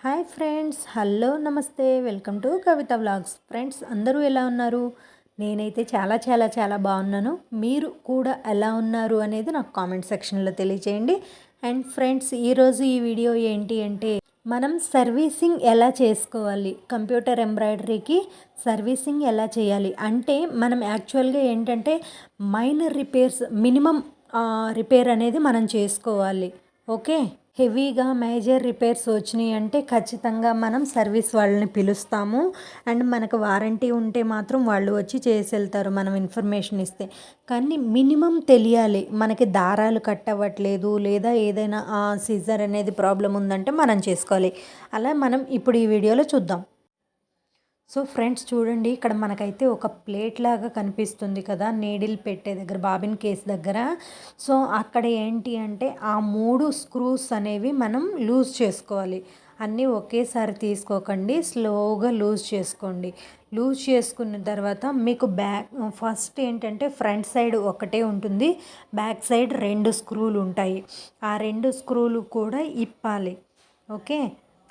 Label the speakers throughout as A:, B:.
A: Hi friends, hello, నమస్తే, welcome to Kavitha vlogs. Friends అందరూ ఎలా ఉన్నారు? నేనైతే చాలా చాలా చాలా బాగున్నాను. మీరు కూడా ఎలా ఉన్నారు అనేది నాకు కామెంట్ సెక్షన్లో తెలియచేయండి. అండ్ ఫ్రెండ్స్, ఈరోజు ఈ వీడియో ఏంటి అంటే మనం సర్వీసింగ్ ఎలా చేసుకోవాలి, కంప్యూటర్ ఎంబ్రాయిడరీకి సర్వీసింగ్ ఎలా చేయాలి అంటే మనం యాక్చువల్గా ఏంటంటే మైనర్ రిపేర్స్, మినిమం రిపేర్ అనేది మనం చేసుకోవాలి. ఓకే, హెవీగా మేజర్ రిపేర్స్ వచ్చినాయి అంటే ఖచ్చితంగా మనం సర్వీస్ వాళ్ళని పిలుస్తాము. అండ్ మనకు వారంటీ ఉంటే మాత్రం వాళ్ళు వచ్చి చేసి వెళ్తారు మనం ఇన్ఫర్మేషన్ ఇస్తే. కానీ మినిమం తెలియాలి, మనకి దారాలు కట్ అవ్వట్లేదు లేదా ఏదైనా సిజర్ అనేది ప్రాబ్లం ఉందంటే మనం చేసుకోవాలి. అలా మనం ఇప్పుడు ఈ వీడియోలో చూద్దాం. సో ఫ్రెండ్స్ చూడండి, ఇక్కడ మనకైతే ఒక ప్లేట్ లాగా కనిపిస్తుంది కదా, నీడిల్ పెట్టే దగ్గర, బాబిన్ కేస్ దగ్గర. సో అక్కడ ఏంటి అంటే ఆ 3 స్క్రూస్ అనేవి మనం లూజ్ చేసుకోవాలి. అన్నీ ఒకేసారి తీసుకోకండి, స్లోగా లూజ్ చేసుకోండి. లూజ్ చేసుకున్న తర్వాత మీకు ఫస్ట్ ఏంటంటే ఫ్రంట్ సైడ్ ఒకటే ఉంటుంది, బ్యాక్ సైడ్ 2 స్క్రూలు ఉంటాయి. ఆ 2 స్క్రూలు కూడా ఇప్పాలి. ఓకే,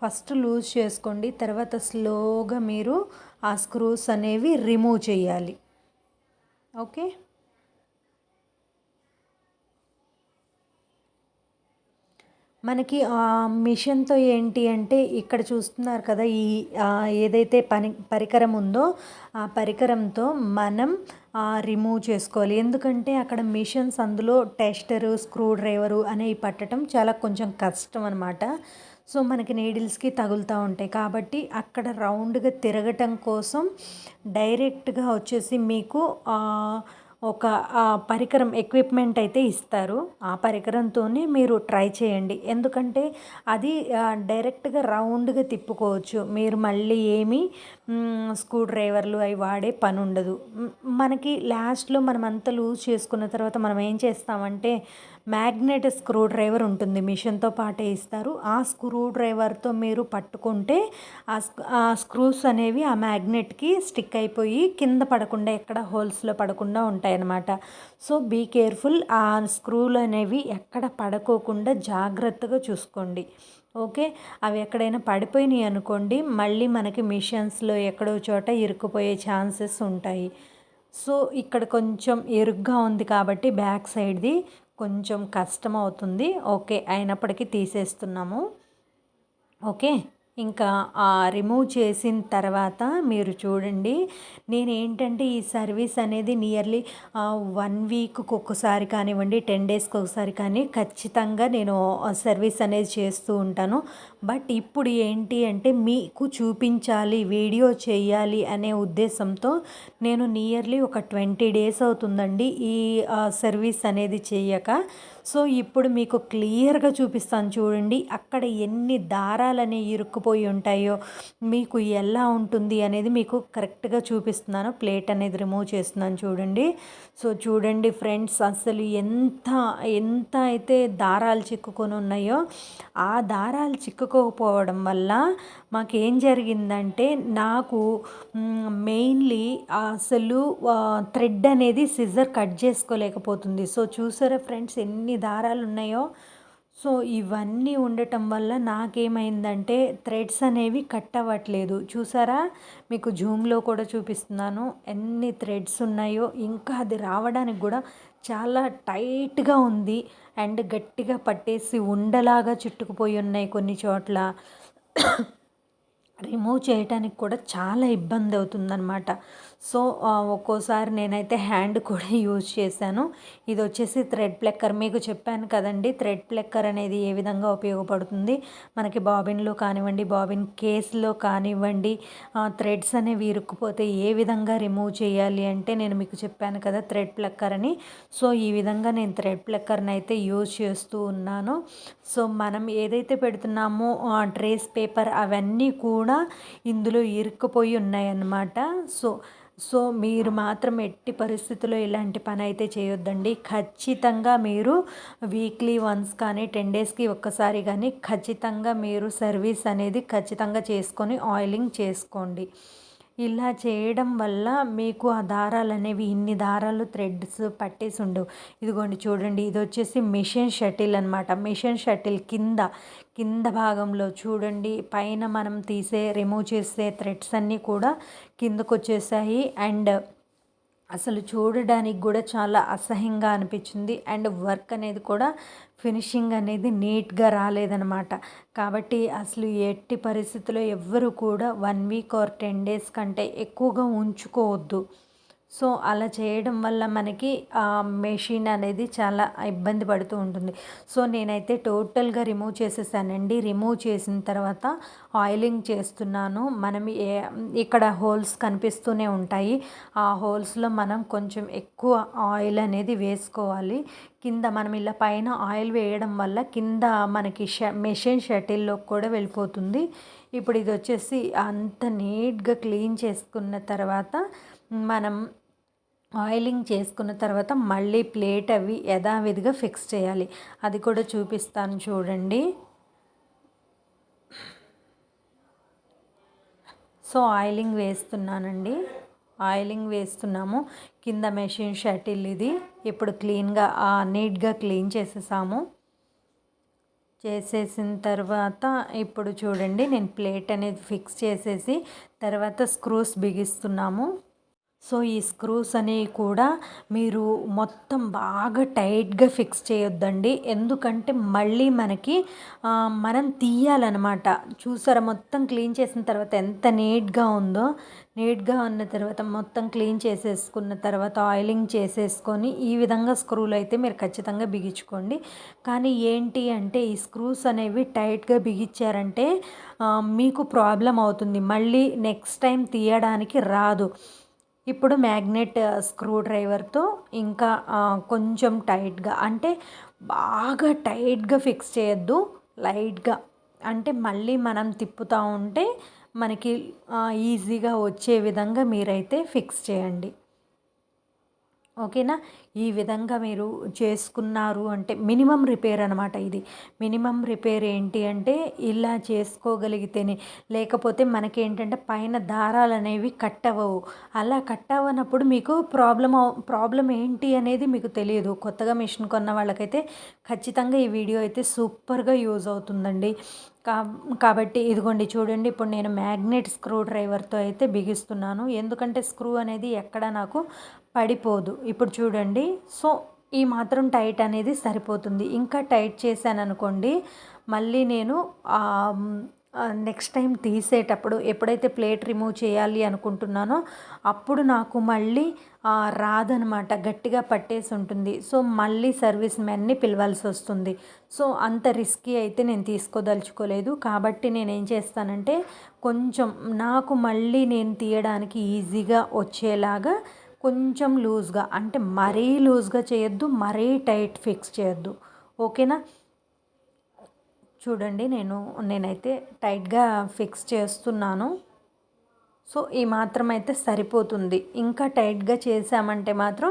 A: ఫస్ట్ లూజ్ చేసుకోండి, తర్వాత స్లోగా మీరు ఆ స్క్రూస్ అనేవి రిమూవ్ చేయాలి. ఓకే, మనకి మిషన్తో ఏంటి అంటే ఇక్కడ చూస్తున్నారు కదా, ఈ ఏదైతే పరికరం ఉందో ఆ పరికరంతో మనం రిమూవ్ చేసుకోవాలి. ఎందుకంటే అక్కడ మిషన్స్, అందులో టెస్టరు, స్క్రూ డ్రైవరు అనేవి పట్టడం చాలా కొంచెం కష్టం అనమాట. సో మనకి నీడిల్స్కి తగులుతూ ఉంటాయి కాబట్టి అక్కడ రౌండ్గా తిరగటం కోసం డైరెక్ట్గా వచ్చేసి మీకు ఒక పరికరం, ఎక్విప్మెంట్ అయితే ఇస్తారు. ఆ పరికరంతోనే మీరు ట్రై చేయండి. ఎందుకంటే అది డైరెక్ట్గా రౌండ్గా తిప్పుకోవచ్చు. మీరు మళ్ళీ ఏమి స్క్రూ డ్రైవర్లు అవి వాడే పని ఉండదు. మనకి లాస్ట్లో మనం అంతా లూజ్ చేసుకున్న తర్వాత మనం ఏం చేస్తామంటే మ్యాగ్నెట్ స్క్రూ డ్రైవర్ ఉంటుంది, మిషన్తో పాటే ఇస్తారు. ఆ స్క్రూ డ్రైవర్తో మీరు పట్టుకుంటే ఆ స్క్రూస్ అనేవి ఆ మ్యాగ్నెట్కి స్టిక్ అయిపోయి కింద పడకుండా, ఎక్కడ హోల్స్లో పడకుండా ఉంటాయి అన్నమాట. సో బీ కేర్ఫుల్, ఆ స్క్రూలు అనేవి ఎక్కడ పడుకోకుండా జాగ్రత్తగా చూసుకోండి. ఓకే, అవి ఎక్కడైనా పడిపోయినాయి అనుకోండి, మళ్ళీ మనకి మిషన్స్లో ఎక్కడో చోట ఇరుక్కుపోయే ఛాన్సెస్ ఉంటాయి. సో ఇక్కడ కొంచెం ఇరుగ్గా ఉంది కాబట్టి బ్యాక్ సైడ్ది కొంచెం కష్టం అవుతుంది. ఓకే, అయినప్పటికీ తీసేస్తున్నాము. ఓకే, ఇంకా రిమూవ్ చేసిన తర్వాత మీరు చూడండి, నేను ఏంటంటే ఈ సర్వీస్ అనేది నియర్లీ 1 వీక్కి ఒకసారి కానివ్వండి, 10 డేస్కి ఒకసారి కానీ ఖచ్చితంగా నేను సర్వీస్ అనేది చేస్తూ ఉంటాను. బట్ ఇప్పుడు ఏంటి అంటే మీకు చూపించాలి, వీడియో చేయాలి అనే ఉద్దేశంతో నేను నియర్లీ ఒక 20 డేస్ అవుతుందండి ఈ సర్వీస్ అనేది చేయక. సో ఇప్పుడు మీకు క్లియర్గా చూపిస్తాను చూడండి, అక్కడ ఎన్ని దారాలని ఇరుక్కుపోయి ఉంటాయో, మీకు ఎలా ఉంటుంది అనేది మీకు కరెక్ట్గా చూపిస్తున్నాను. ప్లేట్ అనేది రిమూవ్ చేస్తున్నాను చూడండి. సో చూడండి ఫ్రెండ్స్, అసలు ఎంత ఎంత అయితే దారాలు చిక్కుకొని ఉన్నాయో, ఆ దారాలు చిక్కుకోకపోవడం వల్ల మాకేం జరిగిందంటే నాకు మెయిన్లీ అసలు థ్రెడ్ అనేది సిజర్ కట్ చేసుకోలేకపోతుంది. సో చూసారా ఫ్రెండ్స్ ఎన్ని దారాలు ఉన్నాయో. సో ఇవన్నీ ఉండటం వల్ల నాకేమైందంటే థ్రెడ్స్ అనేవి కట్ అవ్వట్లేదు. చూసారా, మీకు జూమ్లో కూడా చూపిస్తున్నాను ఎన్ని థ్రెడ్స్ ఉన్నాయో. ఇంకా అది రావడానికి కూడా చాలా టైట్గా ఉంది అండ్ గట్టిగా పట్టేసి ఉండలాగా చుట్టుకుపోయి ఉన్నాయి కొన్ని చోట్ల. రిమూవ్ చేయడానికి కూడా చాలా ఇబ్బంది అవుతుందన్నమాట. సో ఒక్కోసారి నేనైతే హ్యాండ్ కూడా యూజ్ చేశాను. ఇది వచ్చేసి థ్రెడ్ ప్లక్కర్. మీకు చెప్పాను కదండి, థ్రెడ్ ప్లక్కర్ అనేది ఏ విధంగా ఉపయోగపడుతుంది మనకి బాబిన్లో కానివ్వండి, బాబిన్ కేస్లో కానివ్వండి, థ్రెడ్స్ అనేవి ఇరుక్కుపోతే ఏ విధంగా రిమూవ్ చేయాలి అంటే నేను మీకు చెప్పాను కదా థ్రెడ్ ప్లక్కర్ అని. సో ఈ విధంగా నేను థ్రెడ్ ప్లక్కర్ని అయితే యూజ్ చేస్తూ ఉన్నాను. సో మనం ఏదైతే పెడుతున్నామో ట్రేస్ పేపర్ అవన్నీ కూడా ఇందులో ఇరుక్కుపోయి ఉన్నాయన్నమాట. సో మీరు మాత్రం ఎట్టి పరిస్థితుల్లో ఇలాంటి పని అయితే చేయొద్దండి. ఖచ్చితంగా మీరు వీక్లీ వన్స్ కానీ 10 డేస్కి ఒక్కసారి కానీ ఖచ్చితంగా మీరు సర్వీస్ అనేది ఖచ్చితంగా చేసుకొని ఆయిలింగ్ చేసుకోండి. ఇలా చేయడం వల్ల మీకు ఆ దారాలనేవి ఇన్ని దారాలు థ్రెడ్స్ పట్టేసి ఉండవు. ఇదిగోండి చూడండి, ఇది వచ్చేసి మిషన్ షటిల్ అనమాట. మిషన్ షటిల్ కింద భాగంలో చూడండి, పైన మనం రిమూవ్ చేసే థ్రెడ్స్ అన్నీ కూడా కిందకొచ్చేసాయి. అండ్ అసలు చూడడానికి కూడా చాలా అసహ్యంగా అనిపించింది. అండ్ వర్క్ అనేది కూడా ఫినిషింగ్ అనేది నీట్గా రాలేదనమాట. కాబట్టి అసలు ఎట్టి పరిస్థితుల్లో ఎవ్వరు కూడా 1 వీక్ ఆర్ 10 డేస్ కంటే ఎక్కువగా ఉంచుకోవద్దు. సో అలా చేయడం వల్ల మనకి మెషిన్ అనేది చాలా ఇబ్బంది పడుతూ ఉంటుంది. సో నేనైతే టోటల్గా రిమూవ్ చేసేసానండి. రిమూవ్ చేసిన తర్వాత ఆయిలింగ్ చేస్తున్నాను. మనం ఇక్కడ హోల్స్ కనిపిస్తూనే ఉంటాయి. ఆ హోల్స్లో మనం కొంచెం ఎక్కువ ఆయిల్ అనేది వేసుకోవాలి. కింద మనం ఇలా పైన ఆయిల్ వేయడం వల్ల కింద మనకి మెషిన్ షటిల్లో కూడా వెళ్ళిపోతుంది. ఇప్పుడు ఇది వచ్చేసి అంత నీట్గా క్లీన్ చేసుకున్న తర్వాత మనం ఆయిలింగ్ చేసుకున్న తర్వాత మళ్ళీ ప్లేట్ అవి యథావిధిగా ఫిక్స్ చేయాలి. అది కూడా చూపిస్తాను చూడండి. సో ఆయిలింగ్ వేస్తున్నానండి. ఆయిలింగ్ వేస్తున్నాము. కింద మెషిన్ షటిల్ ఇది ఇప్పుడు నీట్గా క్లీన్ చేసేసాము. చేసేసిన తర్వాత ఇప్పుడు చూడండి, నేను ప్లేట్ అనేది ఫిక్స్ చేసేసి తర్వాత స్క్రూస్ బిగిస్తున్నాము. సో ఈ స్క్రూస్ అనేవి కూడా మీరు మొత్తం బాగా టైట్గా ఫిక్స్ చేయొద్దండి. ఎందుకంటే మళ్ళీ మనం తీయాలన్నమాట. చూసారా, మొత్తం క్లీన్ చేసిన తర్వాత ఎంత నీట్గా ఉందో. నీట్గా ఉన్న తర్వాత మొత్తం క్లీన్ చేసేసుకున్న తర్వాత ఆయిలింగ్ చేసేసుకొని ఈ విధంగా స్క్రూలు అయితే మీరు ఖచ్చితంగా బిగించుకోండి. కానీ ఏంటి అంటే ఈ స్క్రూస్ అనేవి టైట్గా బిగించారంటే మీకు ప్రాబ్లం అవుతుంది. మళ్ళీ నెక్స్ట్ టైం తీయడానికి రాదు. ఇప్పుడు మ్యాగ్నెట్ స్క్రూ డ్రైవర్తో ఇంకా కొంచెం టైట్గా, అంటే బాగా టైట్గా ఫిక్స్ చేయొద్దు, లైట్గా. అంటే మళ్ళీ మనం తిప్పుతూ ఉంటే మనకి ఈజీగా వచ్చే విధంగా మీరైతే ఫిక్స్ చేయండి. ఓకేనా? ఈ విధంగా మీరు చేసుకున్నారు అంటే మినిమం రిపేర్ అనమాట ఇది. మినిమం రిపేర్ ఏంటి అంటే ఇలా చేసుకోగలిగితేనే. లేకపోతే మనకేంటంటే పైన దారాలు అనేవి కట్ అవ్వవు. అలా కట్ అవ్వనప్పుడు మీకు ప్రాబ్లం ఏంటి అనేది మీకు తెలియదు. కొత్తగా మిషన్ కొన్న వాళ్ళకైతే ఖచ్చితంగా ఈ వీడియో అయితే సూపర్గా యూజ్ అవుతుందండి. కాబట్టి ఇదిగోండి చూడండి, ఇప్పుడు నేను మ్యాగ్నెట్ స్క్రూ డ్రైవర్తో అయితే బిగిస్తున్నాను. ఎందుకంటే స్క్రూ అనేది ఎక్కడ నాకు పడిపోదు. ఇప్పుడు చూడండి, సో ఈ మాత్రం టైట్ అనేది సరిపోతుంది. ఇంకా టైట్ చేశాను అనుకోండి, మళ్ళీ నేను నెక్స్ట్ టైం తీసేటప్పుడు ఎప్పుడైతే ప్లేట్ రిమూవ్ చేయాలి అనుకుంటున్నానో అప్పుడు నాకు మళ్ళీ రాదనమాట, గట్టిగా పట్టేసి ఉంటుంది. సో మళ్ళీ సర్వీస్ మ్యాన్ని పిలవాల్సి వస్తుంది. సో అంత రిస్కీ అయితే నేను తీసుకోదలుచుకోలేదు. కాబట్టి నేనేం చేస్తానంటే కొంచెం నాకు మళ్ళీ నేను తీయడానికి ఈజీగా వచ్చేలాగా కొంచెం లూజ్గా, అంటే మరీ లూజ్గా చేయొద్దు, మరీ టైట్ ఫిక్స్ చేయొద్దు. ఓకేనా? చూడండి, నేనైతే టైట్గా ఫిక్స్ చేస్తున్నాను. సో ఈ మాత్రం అయితే సరిపోతుంది. ఇంకా టైట్గా చేసామంటే మాత్రం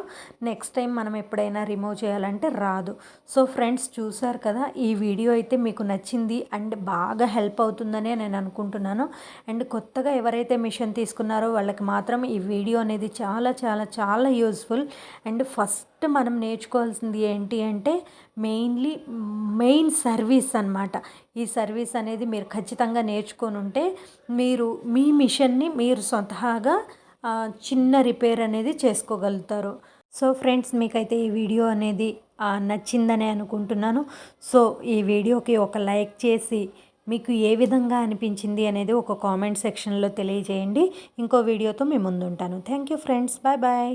A: నెక్స్ట్ టైం మనం ఎప్పుడైనా రిమూవ్ చేయాలంటే రాదు. సో ఫ్రెండ్స్, చూసారు కదా, ఈ వీడియో అయితే మీకు నచ్చింది అండ్ బాగా హెల్ప్ అవుతుందనే నేను అనుకుంటున్నాను. అండ్ కొత్తగా ఎవరైతే మిషన్ తీసుకున్నారో వాళ్ళకి మాత్రం ఈ వీడియో అనేది చాలా చాలా చాలా యూస్ఫుల్. అండ్ ఫస్ట్ మనం నేర్చుకోవాల్సింది ఏంటి అంటే మెయిన్ సర్వీస్ అన్నమాట. ఈ సర్వీస్ అనేది మీరు ఖచ్చితంగా నేర్చుకొని ఉంటే మీరు మీ మిషన్ని మీరు స్వతహాగా చిన్న రిపేర్ అనేది చేసుకోగలుగుతారు. సో ఫ్రెండ్స్, మీకైతే ఈ వీడియో అనేది నచ్చిందని అనుకుంటున్నాను. సో ఈ వీడియోకి ఒక లైక్ చేసి మీకు ఏ విధంగా అనిపించింది అనేది ఒక కామెంట్ సెక్షన్లో తెలియజేయండి. ఇంకో వీడియోతో మీ ముందు ఉంటాను. Thank you friends. Bye bye.